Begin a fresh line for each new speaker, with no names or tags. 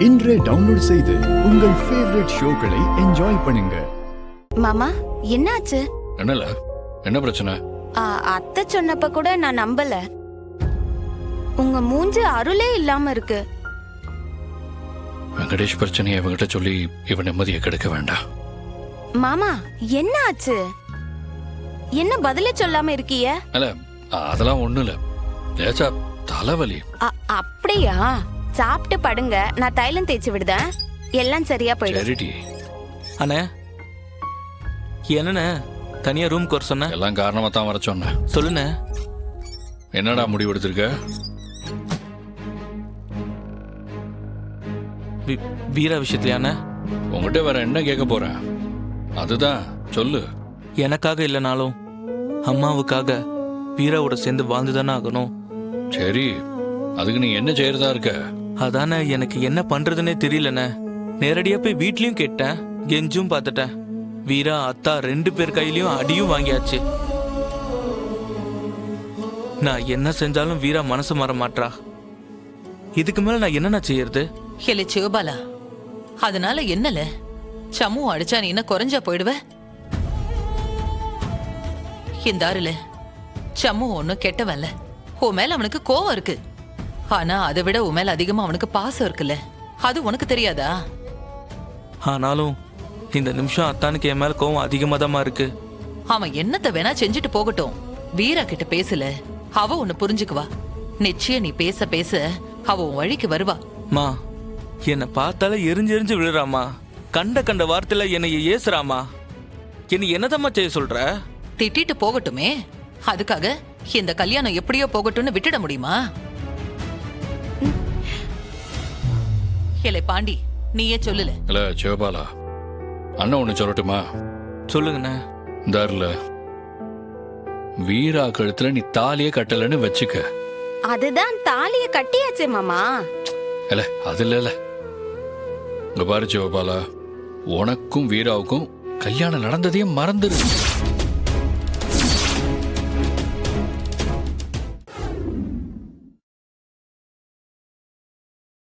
இன்றே டவுன்லோட் செய்து உங்கள் ஃபேவரட் ஷோக்களை என்ஜாய் பண்ணுங்க.
மாமா என்னாச்சு?
என்னல, என்ன பிரச்சனை?
அத்தை சொன்னப்ப கூட நான் நம்பல. உங்க மூஞ்சி அருளே இல்லாம இருக்கு.
வெங்கடேஷ் பிரச்சனையை இவங்கிட்ட சொல்லி இவன் நிம்மதியை கெடுக்க வேண்டாம்.
மாமா என்ன ஆச்சு? என்ன பதிலே சொல்லாம இருக்கிய?
இல்ல, அதெல்லாம் ஒண்ணு இல்ல, லேசா தலைவலி.
அப்படியா? சாப்பிட்டு படுங்க, நான் தைலம் தேய்ச்சி விடுதேன், எல்லாம் சரியா போயிடும்.
சரிடி.
அண்ணே, என்னண்ணே தனியா ரூம் கோர் சொன்ன?
எல்லாம் காரணமா தான் வர சொன்னேன்.
சொல்லுண்ணே.
என்னடா முடிவு எடுத்திருக்க?
வீரா விஷயத்துலயாண்ணே?
உங்ககிட்ட வேற என்ன கேட்க போறேன், அதுதான் சொல்லு.
எனக்காக இல்லைனாலும் அம்மாவுக்காக வீராவோட சேர்ந்து வாழ்ந்துதானே ஆகணும்.
சரி, அதுக்கு நீ என்ன செய்யறதா இருக்க?
அதானே எனக்கு என்ன பண்றதுன்னே தெரியலண்ணே. நேரடியா போய் வீட்லயும் கேட்டேன், கெஞ்சும் பார்த்துட்டேன். வீரா அத்தா 2 பேர் கையிலயும் அடியும் வாங்கியாச்சு. நான் என்ன செஞ்சாலும் வீரா மனசு மாற மாட்டா. இதுக்கு மேல நான் என்னண்ணா செய்யறது?
இல்ல சிவபாலா, அதனால என்னல சமு அடிச்சா நீ என்ன குறைஞ்சா போயிடுவ? இந்த ஆறுல சம்மு ஒன்னும் கெட்டவன்ல, உன் மேல அவனுக்கு கோவம் இருக்கு. ஆனா அதை விட உன் மேல அதிகமா அவனுக்கு பாசம் இருக்குல்ல, அது உனக்கு தெரியாதா?
ஆனாலும் இந்த நிமிஷம் அத்தானுக்கு என் மேல கோவம் அதிகமா தான் இருக்கு.
அவன் என்னத்தை வேணா செஞ்சுட்டு போகட்டும், வீரா கிட்ட பேசல, அவ உன்னை புரிஞ்சுக்குவா. நிச்சயம் நீ பேச பேச அவ உன் வழிக்கு வருவா.
மா, என்னை பார்த்தாலே எரிஞ்சு எரிஞ்சு விழுறாமா. கண்ட கண்ட வார்த்தையில என்னை ஏசுறாமா. என்னை என்னதம்மா செய்ய சொல்ற?
திட்டிட்டு போகட்டுமே, அதுக்காக இந்த கல்யாணம் எப்படியோ போகட்டும்னு விட்டுட முடியுமா? ஏலே பாண்டி, நீயே சொல்லுல.
இல்ல சிவபாலா, அண்ணன் ஒண்ணு சொல்லட்டுமா?
சொல்லுங்கண்ணே.
இந்தாருல, வீரா கழுத்துல நீ தாலியே கட்டலன்னு வச்சுக்க.
அதுதான் தாலிய கட்டியாச்சே மாமா.
இல்ல அது இல்ல, இங்க பாரு சிவபாலா, உனக்கும் வீராவுக்கும் கல்யாணம் நடந்ததையும் மறந்துரு.